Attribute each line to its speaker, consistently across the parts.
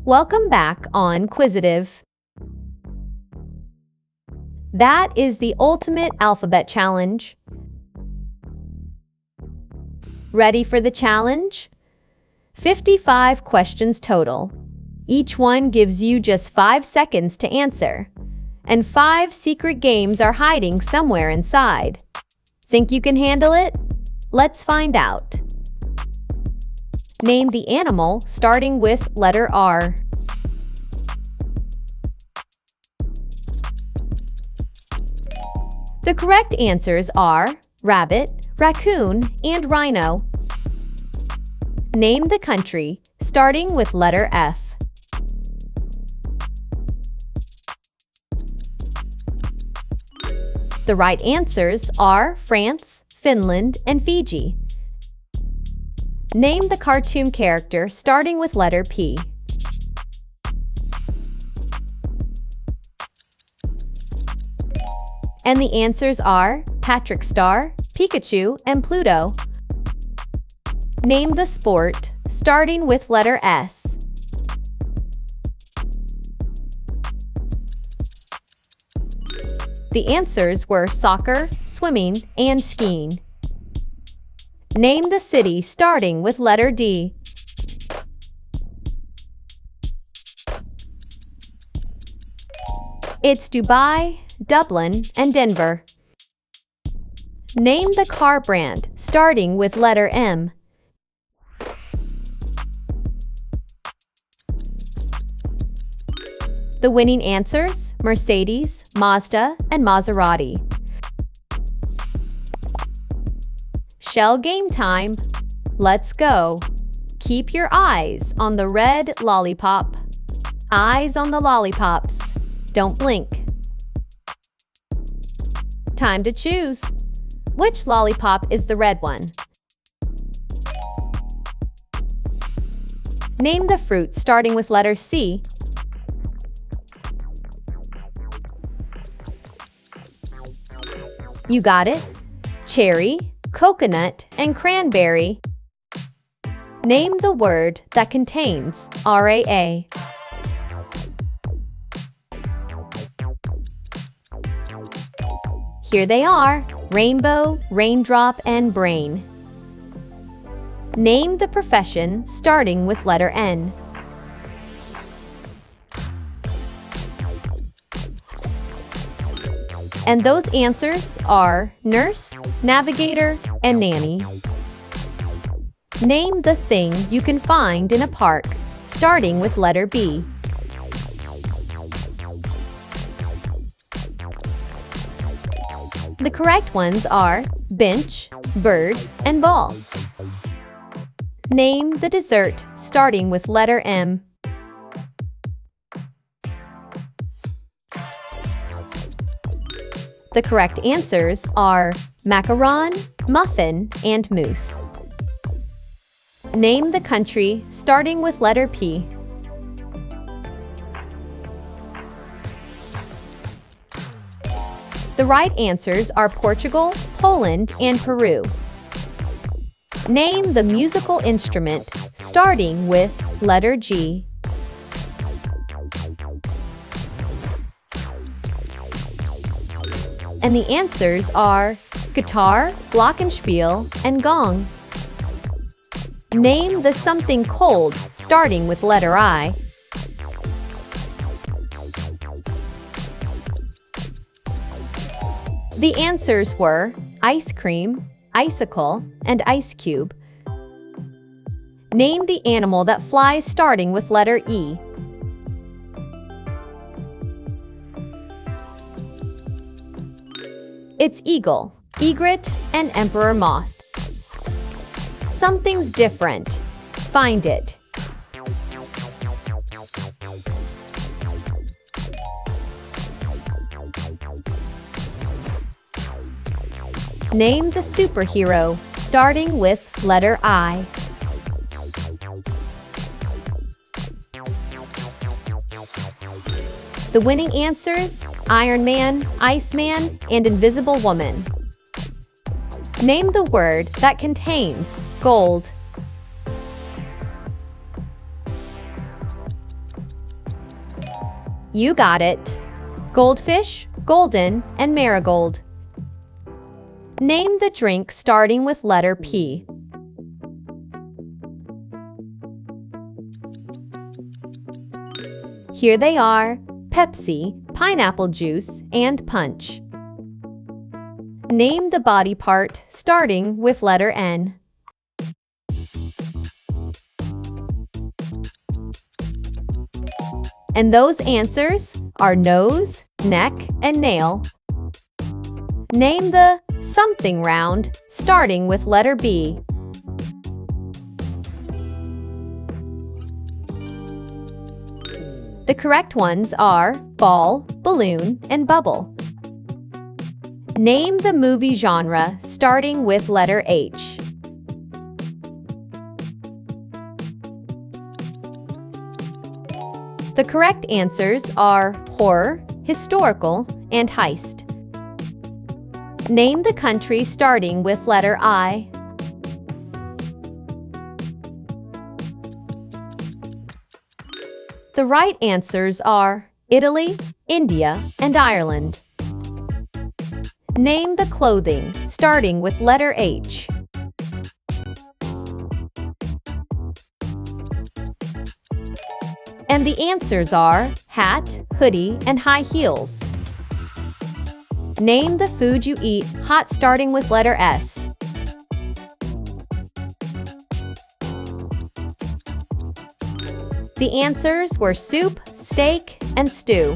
Speaker 1: Welcome back on Quizzitive. That is the ultimate alphabet challenge. Ready for the challenge? 55 questions total. Each one gives you just 5 seconds to answer. And 5 secret games are hiding somewhere inside. Think you can handle it? Let's find out. Name the animal starting with letter R. The correct answers are rabbit, raccoon, and rhino. Name the country starting with letter F. The right answers are France, Finland, and Fiji. Name the cartoon character starting with letter P. And the answers are Patrick Star, Pikachu, and Pluto. Name the sport starting with letter S. The answers were soccer, swimming, and skiing. Name the city starting with letter D. It's Dubai, Dublin, and Denver. Name the car brand starting with letter M. The winning answers: Mercedes, Mazda, and Maserati. Shell game time. Let's go. Keep your eyes on the red lollipop. Eyes on the lollipops. Don't blink. Time to choose. Which lollipop is the red one? Name the fruit starting with letter C. You got it? Cherry, coconut, and cranberry. Name the word that contains RAA. Here they are: rainbow, raindrop, and brain. Name the profession starting with letter N. And those answers are nurse, navigator, and nanny. Name the thing you can find in a park, starting with letter B. The correct ones are bench, bird, and ball. Name the dessert starting with letter M. The correct answers are macaron, muffin, and mousse. Name the country starting with letter P. The right answers are Portugal, Poland, and Peru. Name the musical instrument starting with letter G. And the answers are guitar, glockenspiel, and gong. Name the something cold starting with letter I. The answers were ice cream, icicle, and ice cube. Name the animal that flies starting with letter E. It's eagle, egret, and emperor moth. Something's different. Find it. Name the superhero starting with letter I. The winning answers: Iron Man, Iceman, and Invisible Woman. Name the word that contains gold. You got it. Goldfish, golden, and marigold. Name the drink starting with letter P. Here they are: Pepsi, pineapple juice, and punch. Name the body part starting with letter N. And those answers are nose, neck, and nail. Name the something round starting with letter B. The correct ones are ball, balloon, and bubble. Name the movie genre starting with letter H. The correct answers are horror, historical, and heist. Name the country starting with letter I. The right answers are Italy, India, and Ireland. Name the clothing starting with letter H. And the answers are hat, hoodie, and high heels. Name the food you eat hot starting with letter S. The answers were soup, steak, and stew.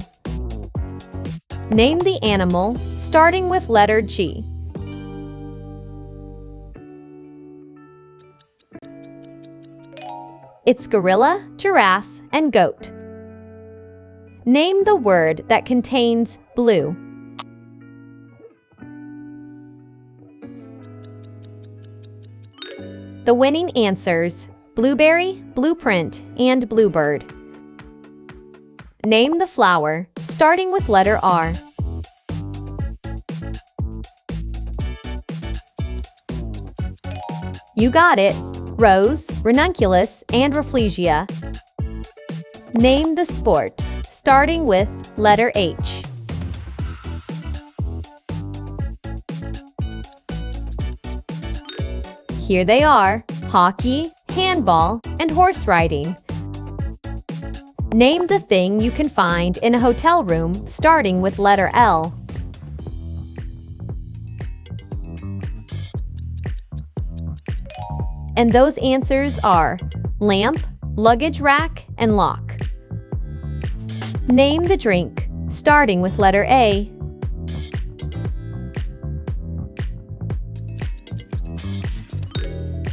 Speaker 1: Name the animal starting with letter G. It's gorilla, giraffe, and goat. Name the word that contains blue. The winning answers: blueberry, blueprint, and bluebird. Name the flower starting with letter R. You got it: rose, ranunculus, and rafflesia. Name the sport starting with letter H. Here they are: hockey, handball, and horse riding. Name the thing you can find in a hotel room starting with letter L. And those answers are lamp, luggage rack, and lock. Name the drink starting with letter A.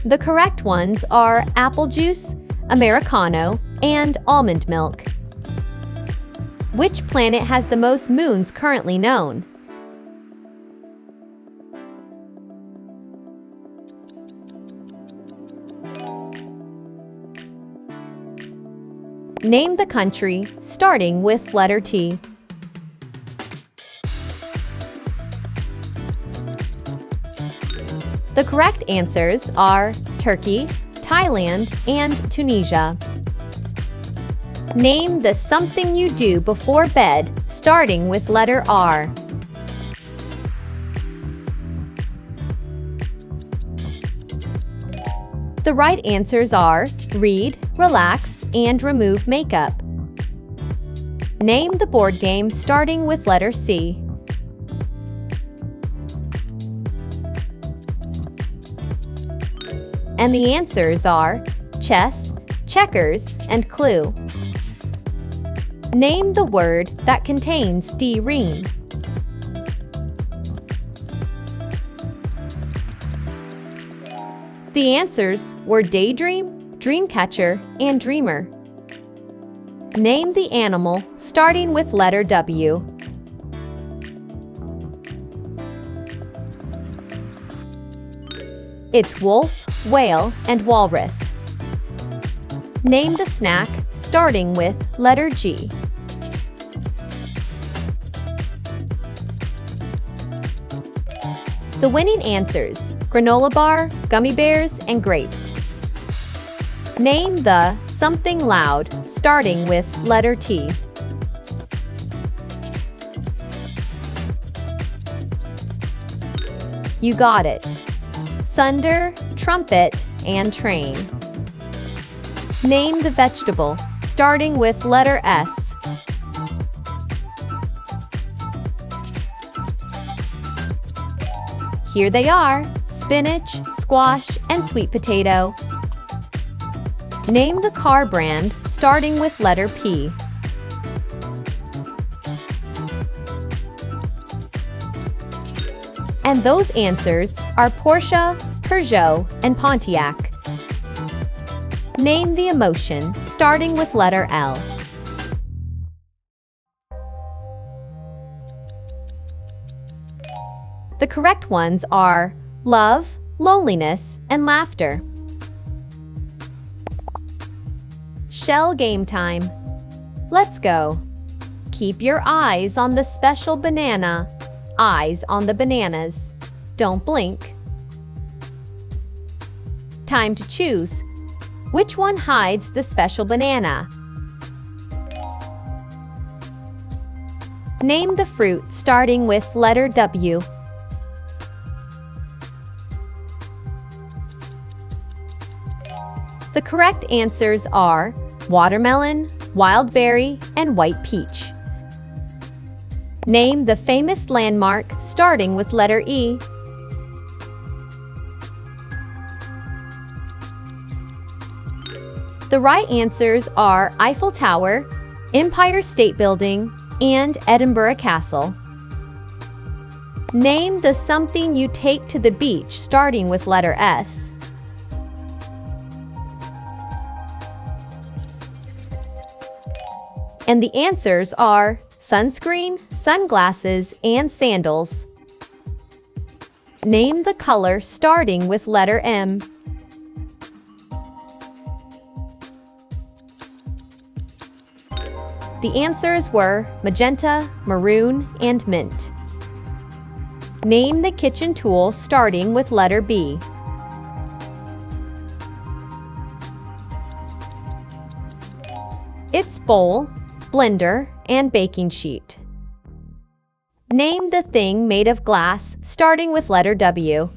Speaker 1: The correct ones are apple juice, Americano, and almond milk. Which planet has the most moons currently known? Name the country starting with letter T. The correct answers are Turkey, Thailand, and Tunisia. Name the something you do before bed starting with letter R. The right answers are read, relax, and remove makeup. Name the board game starting with letter C. And the answers are chess, checkers, and clue. Name the word that contains D-ream. The answers were daydream, dreamcatcher, and dreamer. Name the animal starting with letter W. It's wolf, whale, and walrus. Name the snack starting with letter G. The winning answers: granola bar, gummy bears, and grapes. Name the something loud starting with letter T. You got it. Thunder, trumpet, and train. Name the vegetable, starting with letter S. Here they are: spinach, squash, and sweet potato. Name the car brand, starting with letter P. And those answers are Porsche, Peugeot, and Pontiac. Name the emotion, starting with letter L. The correct ones are love, loneliness, and laughter. Shell game time. Let's go. Keep your eyes on the special banana. Eyes on the bananas. Don't blink. Time to choose. Which one hides the special banana? Name the fruit starting with letter W. The correct answers are watermelon, wild berry, and white peach. Name the famous landmark starting with letter E. The right answers are Eiffel Tower, Empire State Building, and Edinburgh Castle. Name the something you take to the beach starting with letter S. And the answers are sunscreen, sunglasses, and sandals. Name the color starting with letter M. The answers were magenta, maroon, and mint. Name the kitchen tool starting with letter B. It's bowl, blender, and baking sheet. Name the thing made of glass starting with letter W.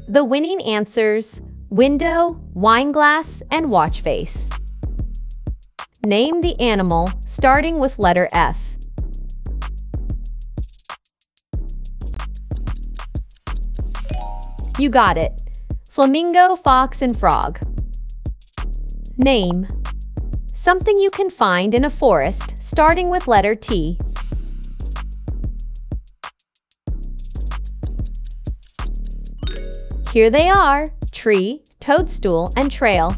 Speaker 1: The winning answers: window, wine glass, and watch face. Name the animal starting with letter F. You got it. Flamingo, fox, and frog. Name something you can find in a forest starting with letter T. Here they are: tree, toadstool, and trail.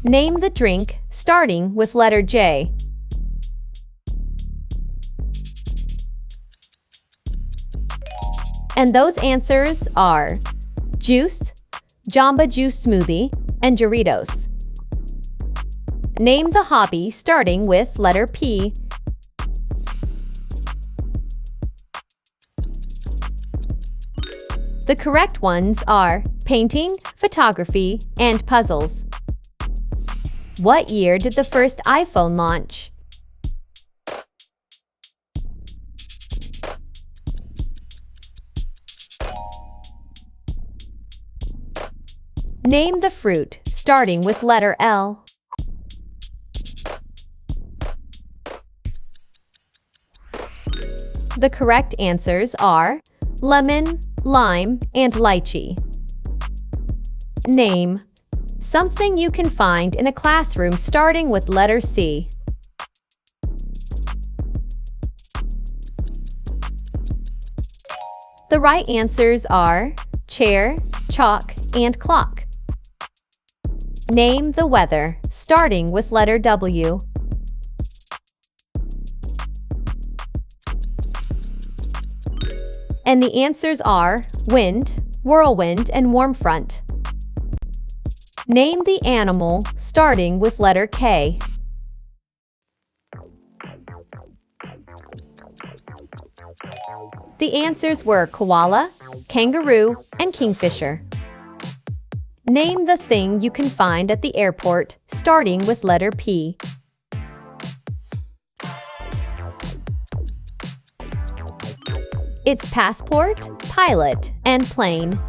Speaker 1: Name the drink starting with letter J. And those answers are juice, Jamba Juice smoothie, and Doritos. Name the hobby starting with letter P. The correct ones are painting, photography, and puzzles. What year did the first iPhone launch? Name the fruit starting with letter L. The correct answers are lemon, lime, and lychee. Name something you can find in a classroom starting with letter C. The right answers are chair, chalk, and clock. Name the weather starting with letter W. And the answers are wind, whirlwind, and warm front. Name the animal starting with letter K. The answers were koala, kangaroo, and kingfisher. Name the thing you can find at the airport starting with letter P. It's passport, pilot, and plane.